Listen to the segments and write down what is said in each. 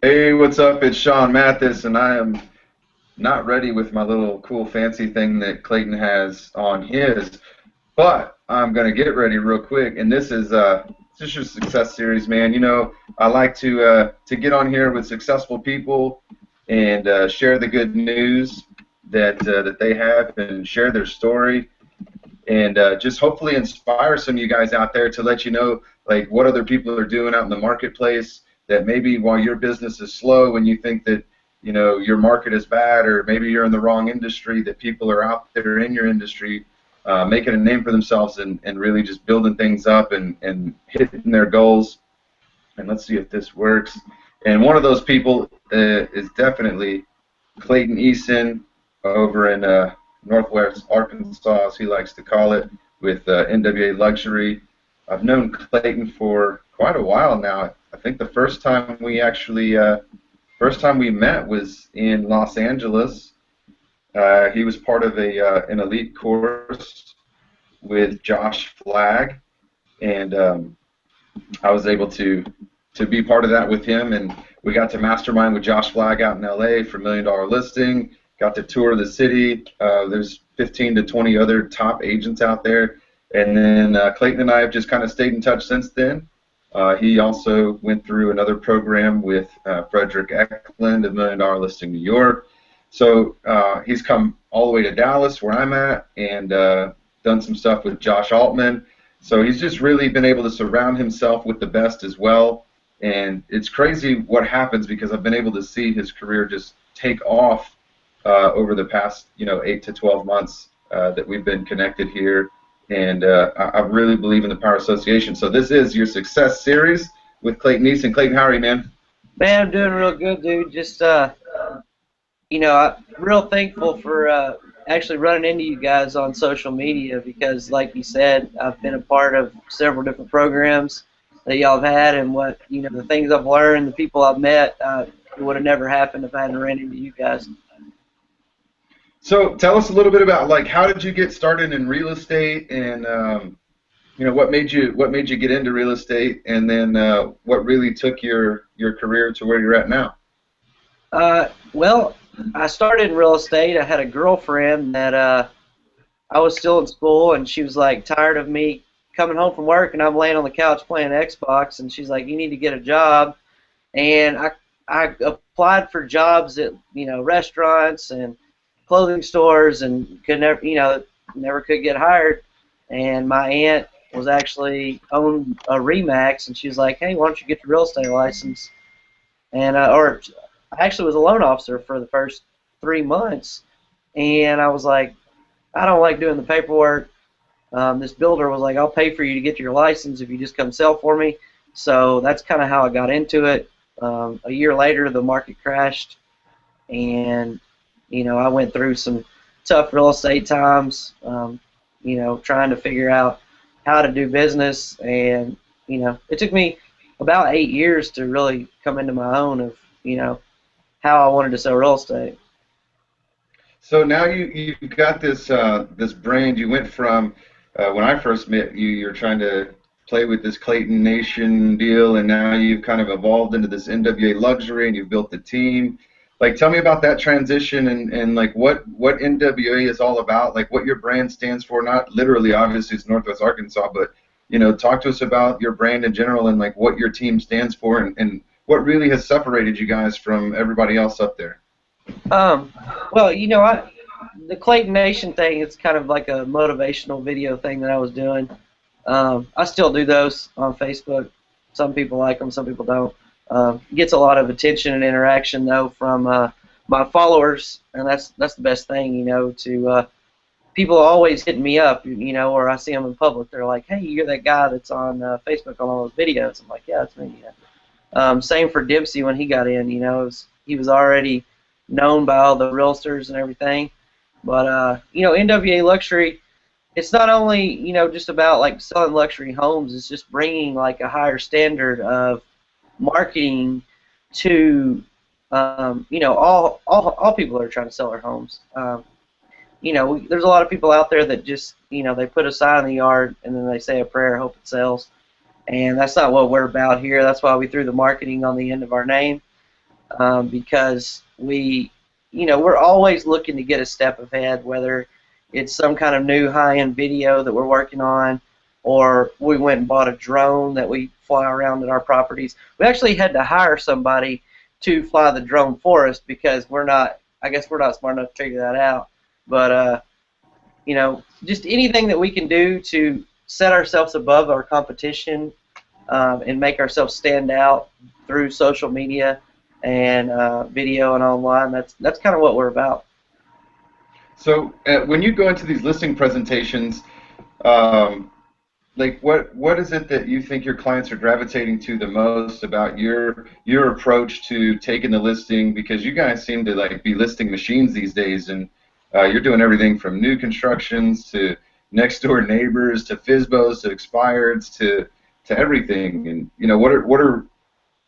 Hey, what's up? It's Sean Matheis, and I am not ready with my little cool fancy thing that Clayton has on his, but I'm gonna get ready real quick. And this is your success series, man. You know, I like to get on here with successful people and share the good news that they have and share their story and just hopefully inspire some of you guys out there to let you know like what other people are doing out in the marketplace, that maybe while your business is slow and you think that your market is bad, or maybe you're in the wrong industry, that people are out there in your industry making a name for themselves and really just building things up and hitting their goals. And let's see if this works. And one of those people is definitely Clayton Eason over in Northwest Arkansas, as he likes to call it, with NWA Luxury. I've known Clayton for quite a while now. I think the first time we met was in Los Angeles. He was part of an elite course with Josh Flagg, and I was able to be part of that with him, and we got to mastermind with Josh Flagg out in LA for $1 Million Listing. Got to tour the city. There's 15 to 20 other top agents out there, and then Clayton and I have just kind of stayed in touch since then. He also went through another program with Frederick Eklund of $1 Million Listing New York. So he's come all the way to Dallas, where I'm at, and done some stuff with Josh Altman. So he's just really been able to surround himself with the best as well. And it's crazy what happens, because I've been able to see his career just take off over the past 8 to 12 months that we've been connected here. And I really believe in the power association. So this is your success series with Clayton Eason. Clayton, how are you, man? Man, I'm doing real good, dude. Just, I'm real thankful for actually running into you guys on social media because, like you said, I've been a part of several different programs that y'all have had, and the things I've learned, the people I've met, it would have never happened if I hadn't ran into you guys. So tell us a little bit about, like, how did you get started in real estate, and what made you get into real estate, and then what really took your career to where you're at now? Well, I started in real estate. I had a girlfriend that I was still in school, and she was like tired of me coming home from work, and I'm laying on the couch playing Xbox, and she's like, "You need to get a job." And I applied for jobs at restaurants and clothing stores, and could never could get hired. And my aunt was actually owned a Remax, and she was like, "Hey, why don't you get your real estate license?" And or I actually was a loan officer for the first 3 months, and I was like, I don't like doing the paperwork. This builder was like, I'll pay for you to get your license if you just come sell for me. So that's kind of how I got into it. A year later, the market crashed, and I went through some tough real estate times, trying to figure out how to do business, and it took me about 8 years to really come into my own of how I wanted to sell real estate. So now you've got this brand. You went from when I first met you, you're trying to play with this Clayton Nation deal, and now you've kind of evolved into this NWA Luxury, and you've built the team. Like, tell me about that transition, and like what NWA is all about, like what your brand stands for. Not literally, obviously, it's Northwest Arkansas, but talk to us about your brand in general, and like what your team stands for, and what really has separated you guys from everybody else up there. Well, the Clayton Nation thing, it's kind of like a motivational video thing that I was doing. I still do those on Facebook. Some people like them, some people don't. Gets a lot of attention and interaction though from my followers, and that's the best thing, to people always hitting me up, or I see them in public. They're like, "Hey, you're that guy that's on Facebook on all those videos." I'm like, "Yeah, that's me." Yeah. Same for Dempsey when he got in. He was already known by all the realtors and everything. But NWA Luxury, it's not only just about like selling luxury homes. It's just bringing like a higher standard of marketing to all people that are trying to sell their homes. There's a lot of people out there that just they put a sign in the yard and then they say a prayer, hope it sells, and that's not what we're about here. That's why we threw the marketing on the end of our name. because we're always looking to get a step ahead, whether it's some kind of new high-end video that we're working on, or we went and bought a drone that we fly around at our properties. We actually had to hire somebody to fly the drone for us because I guess we're not smart enough to figure that out. But just anything that we can do to set ourselves above our competition, and make ourselves stand out through social media and video and online. That's kind of what we're about. So when you go into these listing presentations, like what is it that you think your clients are gravitating to the most about your approach to taking the listing? Because you guys seem to like be listing machines these days, and you're doing everything from new constructions to next door neighbors to FSBOs to expireds to everything. And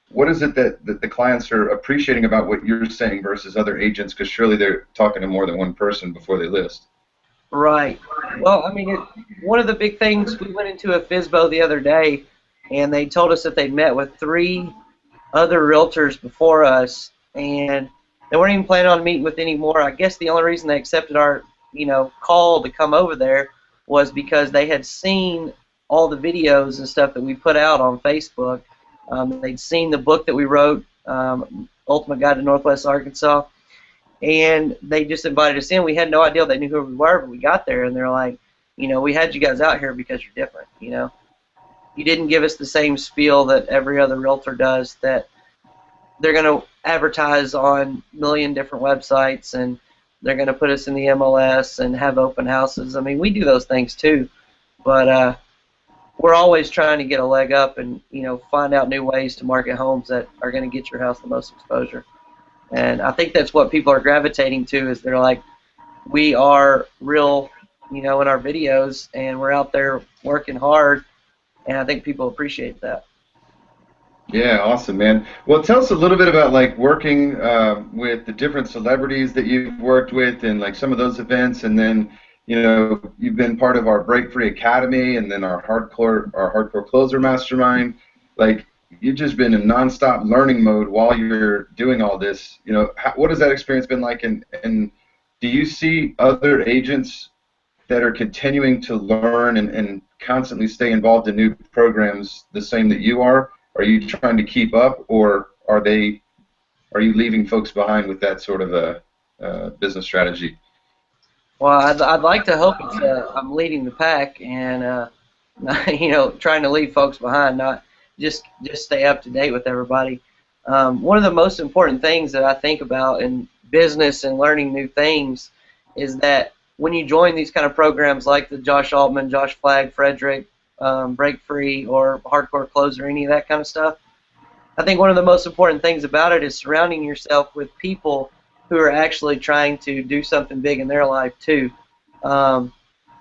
what is it that the clients are appreciating about what you're saying versus other agents? Because surely they're talking to more than one person before they list. Right. Well, I mean, one of the big things, we went into a FSBO the other day, and they told us that they met with 3 other realtors before us, and they weren't even planning on meeting with any more. I guess the only reason they accepted our, call to come over there was because they had seen all the videos and stuff that we put out on Facebook. They'd seen the book that we wrote, Ultimate Guide to Northwest Arkansas, and they just invited us in. We had no idea they knew who we were, but we got there, and they're like, we had you guys out here because you're different. You didn't give us the same spiel that every other realtor does, that they're going to advertise on a million different websites, and they're going to put us in the MLS and have open houses. I mean, we do those things too, but we're always trying to get a leg up and find out new ways to market homes that are going to get your house the most exposure. And I think that's what people are gravitating to, is they're like, we are real, in our videos, and we're out there working hard, and I think people appreciate that. Yeah, awesome, man. Well, tell us a little bit about like working with the different celebrities that you've worked with, and like some of those events, and then you've been part of our Break Free Academy, and then our hardcore closer mastermind. Like, you've just been in nonstop learning mode while you're doing all this. What has that experience been like? And do you see other agents that are continuing to learn and constantly stay involved in new programs the same that you are? Are you trying to keep up, or are you leaving folks behind with that sort of a business strategy? Well, I'd like to hope I'm leading the pack, and trying to leave folks behind, not just stay up to date with everybody. One of the most important things that I think about in business and learning new things is that when you join these kind of programs like the Josh Altman, Josh Flagg, Frederick, Break Free, or Hardcore Closer, any of that kind of stuff, I think one of the most important things about it is surrounding yourself with people who are actually trying to do something big in their life too. And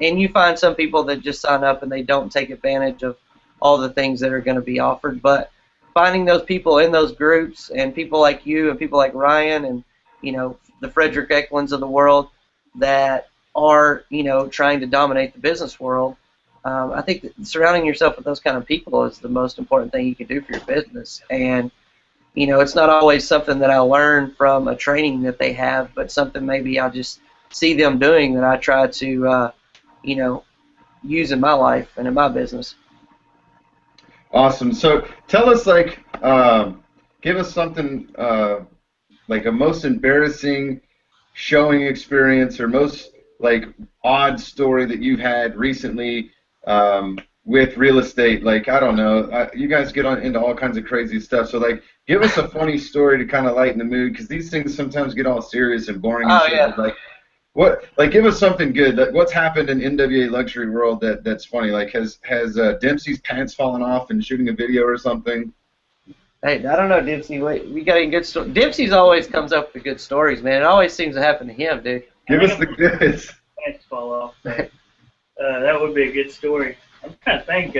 you find some people that just sign up and they don't take advantage of all the things that are going to be offered. But finding those people in those groups, and people like you and people like Ryan and the Frederick Eklunds of the world that are trying to dominate the business world, I think that surrounding yourself with those kind of people is the most important thing you can do for your business. And it's not always something that I learn from a training that they have, but something maybe I just see them doing that I try to use in my life and in my business. Awesome. So tell us, like, give us something like a most embarrassing showing experience, or most like odd story that you've had recently with real estate. Like, I don't know, you guys get into all kinds of crazy stuff. So like, give us a funny story to kind of lighten the mood, because these things sometimes get all serious and boring. Oh, and yeah. Like, give us something good. What's happened in NWA Luxury world that's funny? Like, has Dempsey's pants fallen off in shooting a video or something? Hey, I don't know, Dempsey. We got any good stories? Dempsey's always comes up with good stories, man. It always seems to happen to him, dude. Give us the goods. Pants fall off. That would be a good story. I'm trying to think.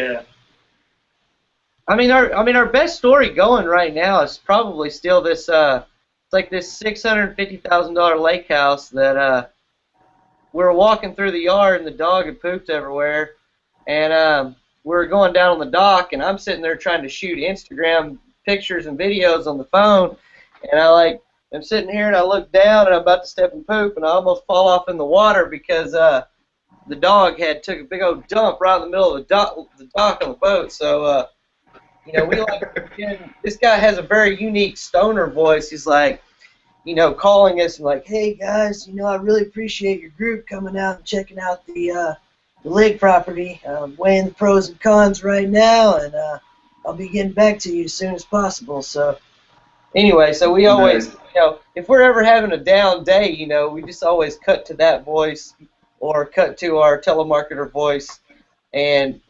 Our best story going right now is probably still this. It's like this $650,000 lake house that we were walking through the yard, and the dog had pooped everywhere, and we were going down on the dock, and I'm sitting there trying to shoot Instagram pictures and videos on the phone, And I'm sitting here and I look down and I'm about to step and poop and I almost fall off in the water because the dog took a big old dump right in the middle of the dock on the boat. So this guy has a very unique stoner voice. He's like, calling us and like, hey guys, I really appreciate your group coming out and checking out the lake property. I'm weighing the pros and cons right now, and I'll be getting back to you as soon as possible. So anyway, so we always, if we're ever having a down day, we just always cut to that voice or cut to our telemarketer voice and,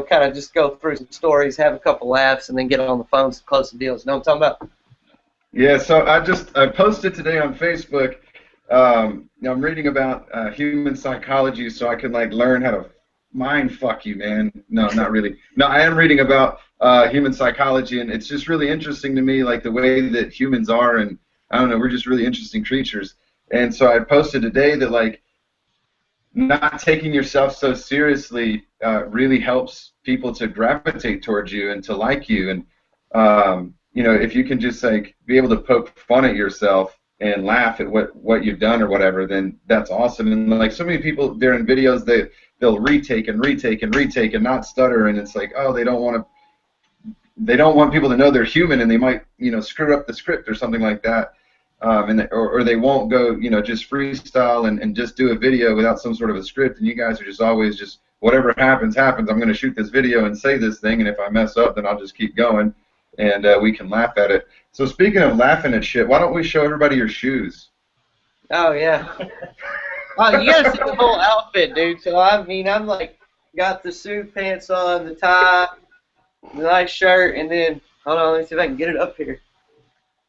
kind of just go through some stories, have a couple laughs, and then get on the phone to close the deals. You know what I'm talking about? Yeah, so I posted today on Facebook. I'm reading about human psychology, so I can learn how to mind fuck you, man. No, not really. No, I am reading about human psychology, and it's just really interesting to me, the way that humans are, and I don't know, we're just really interesting creatures. And so I posted today that not taking yourself so seriously really helps people to gravitate towards you and to like you, and if you can just be able to poke fun at yourself and laugh at what you've done or whatever, then that's awesome. And so many people during videos, they'll retake and retake and retake and not stutter, and it's oh, they don't want people to know they're human, and they might screw up the script or something like that, or they won't go just freestyle and just do a video without some sort of a script. And you guys are just always just whatever happens. I'm going to shoot this video and say this thing, and if I mess up, then I'll just keep going. And we can laugh at it. So speaking of laughing at shit, why don't we show everybody your shoes? Oh, yeah. Oh, you gotta see the whole outfit, dude. So, I'm got the suit pants on, the tie, the nice shirt, and then, hold on, let me see if I can get it up here.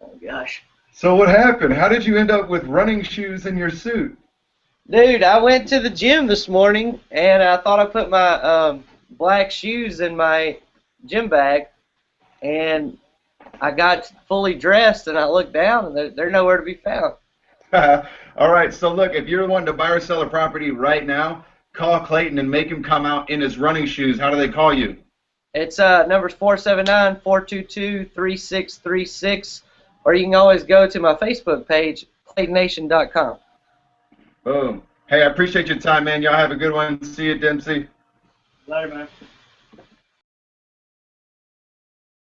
Oh, gosh. So what happened? How did you end up with running shoes in your suit? Dude, I went to the gym this morning, and I thought I put my black shoes in my gym bag. And I got fully dressed, and I looked down, and they're nowhere to be found. All right, so look, if you're wanting to buy or sell a property right now, call Clayton and make him come out in his running shoes. How do they call you? It's numbers 479-422-3636, or you can always go to my Facebook page, ClaytonNation.com. Boom. Hey, I appreciate your time, man. Y'all have a good one. See you, Dempsey. Later, man.